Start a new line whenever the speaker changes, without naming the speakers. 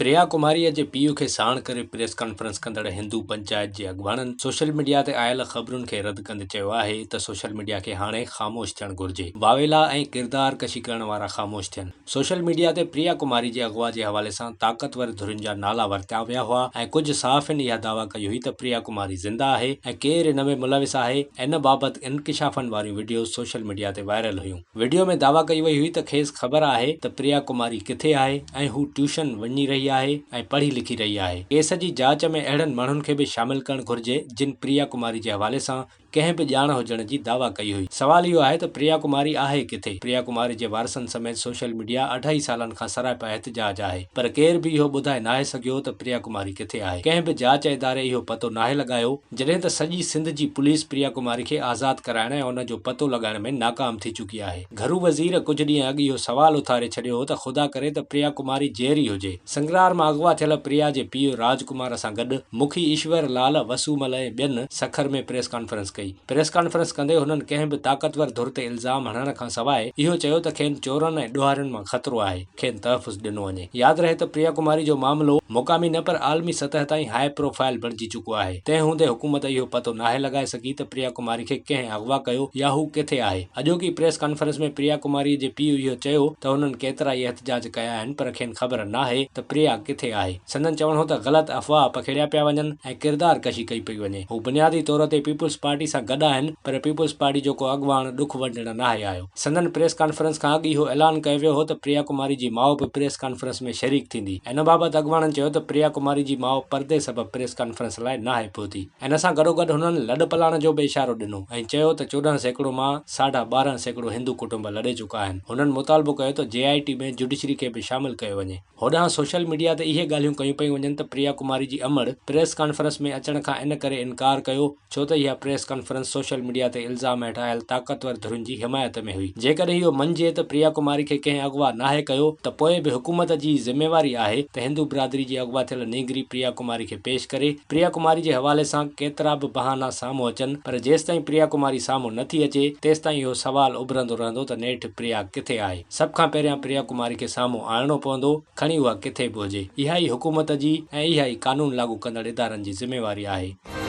प्रिया कुमारी जे पीउ खे साण करे प्रेस कॉन्फ्रेंस कंदड़ हिंदू पंचायत जे अॻवाननि सोशल मीडिया ते आयल ख़बरुनि खे रद्द कंदे चयो आहे त सोशल मीडिया खे हाणे ख़ामोश थियणु घुर्जे। वावेला ऐं किरदार कशी करण वारा ख़ामोश थियनि। सोशल मीडिया ते प्रिया कुमारी जे अगवा जे हवाले सां ताक़तवर धुरियुनि जा नाला वरिता विया हुआ ऐं कुझु सहाफ़ियुनि इहा दावा कई हुई त प्रिया कुमारी ज़िंदा आहे ऐं केरु हिन में मुलविस आहे। इन बाबति इंकिशाफनि वारियूं वीडियो सोशल मीडिया ते वायरल हुयूं। वीडियो में दावा कई वई हुई त खेसि ख़बर आहे त प्रिया कुमारी किथे आहे ऐं हू ट्यूशन वञी रही आहे ऐं पढ़ी लिखी रही आहे। केस जी जांच में अहिड़नि माण्हुनि खे बि शामिल करणु घुर्जे जिन प्रिया कुमारी जे हवाले सां कंहिं बि ॼाण हुजण जी दावा कई हुई। सवाल इहो आहे त प्रिया कुमारी आहे किथे। प्रिया कुमारी जे वारसनि समेत सोशल मीडिया 2.5 सालनि खां सरापा एहतिजाज आहे, पर केर बि इहो ॿुधाए नाहे सघियो त प्रिया कुमारी किथे आहे। कंहिं बि जांच इदारे इहो पतो नाहे लॻायो, जॾहिं त सॼी सिंध जी पुलिस प्रिया कुमारी खे आज़ाद कराइण ऐं उन जो पतो लॻाइण में नाकाम थी चुकी आहे। घरू वज़ीर कुझु ॾींहं अॻु इहो सवाल उथारे छॾियो हो त ख़ुदा करे त प्रिया कुमारी जेरी हुजे। संगरार मां अगवा थियल प्रिया जे पीउ राजकुमार सां गॾु मुखी ईश्वर लाल वसूमल ऐं ॿियनि सखर में प्रेस कॉन्फ्रेंस कई। प्रेस कॉन्फ्रेंस कंदे हुननि कंहिं बि ताक़तवर धुर ते इल्ज़ाम हणण खां सवाइ इहो चयो त खेनि चोरनि ऐं ॾोहारियुनि मां ख़तरो आहे, खेनि तहफ़ुज़ ॾिनो वञे। यादि रहे त प्रिया कुमारी जो मामिलो मुक़ामी न पर आलमी सतह ताईं हाई प्रोफाइल बणिजी चुको आहे। तंहिं हूंदे हुकूमत इहो पतो नाहे लॻाए सघी त प्रिया कुमारी खे कंहिं अगवा कयो या हू किथे आहे। अॼोकी प्रेस कॉन्फ्रेंस में प्रिया कुमारी जे पीउ इहो चयो त हुननि केतिरा ई एहतिजाज कया आहिनि, पर खेनि ख़बर नाहे त प्रिया किथे आहे। संदन चवणो हो त ग़लति अफ़वाह पखेड़िया पिया वञनि ऐं किरदार कशी कई पई वञे। हू बुनियादी तौर ते पीपुल्स पार्टी सां गॾु आहिनि, पर पीपुल्स पार्टी जो को अॻवान ॾुख वंडण नाहे आयो। संदन प्रेस कॉन्फ्रेंस खां अॻु इहो ऐलान कयो वियो हो त प्रिया कुमारी जी माउ बि प्रेस कॉन्फ्रेंस में शरीक थींदी। इन बाबति अॻवाननि चयो त प्रिया कुमारी जी माउ परदे सबबि प्रेस कॉन्फ्रेंस लाइ नाहे पहुती। इन सां गॾोगॾु हुननि लॾ पलाण जो बि इशारो ॾिनो ऐं चयो त 14% मां 12.5% हिंदू कुटुंब लॾे चुका आहिनि। हुननि मुतालबो कयो त JIT में जुडिशरी खे बि शामिल कयो वञे। होॾां सोशल मीडिया ते इहे ॻाल्हियूं कयूं पयूं वञनि त प्रिया कुमारी जी अमड़ प्रेस कॉन्फ्रेंस में अचण खां इन करे इनकार कयो छो त इहा प्रेस कॉन्फ्रेंस सोशल मीडिया ते इल्ज़ाम हेठि आयल ताक़तवर धुरियुनि जी हिमायत में हुई। जेकॾहिं इहो मञिजे त प्रिया कुमारी खे कंहिं अगवा नाहे कयो त पोइ बि हुकूमत जी ज़िम्मेवारी आहे त हिंदू बिरादरी जी अगवा थियल नींगरी प्रिया कुमारी खे पेश करे। प्रिया कुमारी जे हवाले सां केतिरा बि बहाना साम्हूं अचनि, पर जेसिताईं प्रिया कुमारी साम्हूं नथी अचे तेसिताईं इहो सवाल उभरंदो रहंदो त नेठि प्रिया किथे आहे। सभ खां पहिरियां प्रिया कुमारी खे साम्हूं आणणो पवंदो, खणी उहा किथे बि हुजे। इहा ई हुकूमत जी ऐं इहा ई कानून लागू कंदड़ इदारनि जी ज़िम्मेवारी आहे।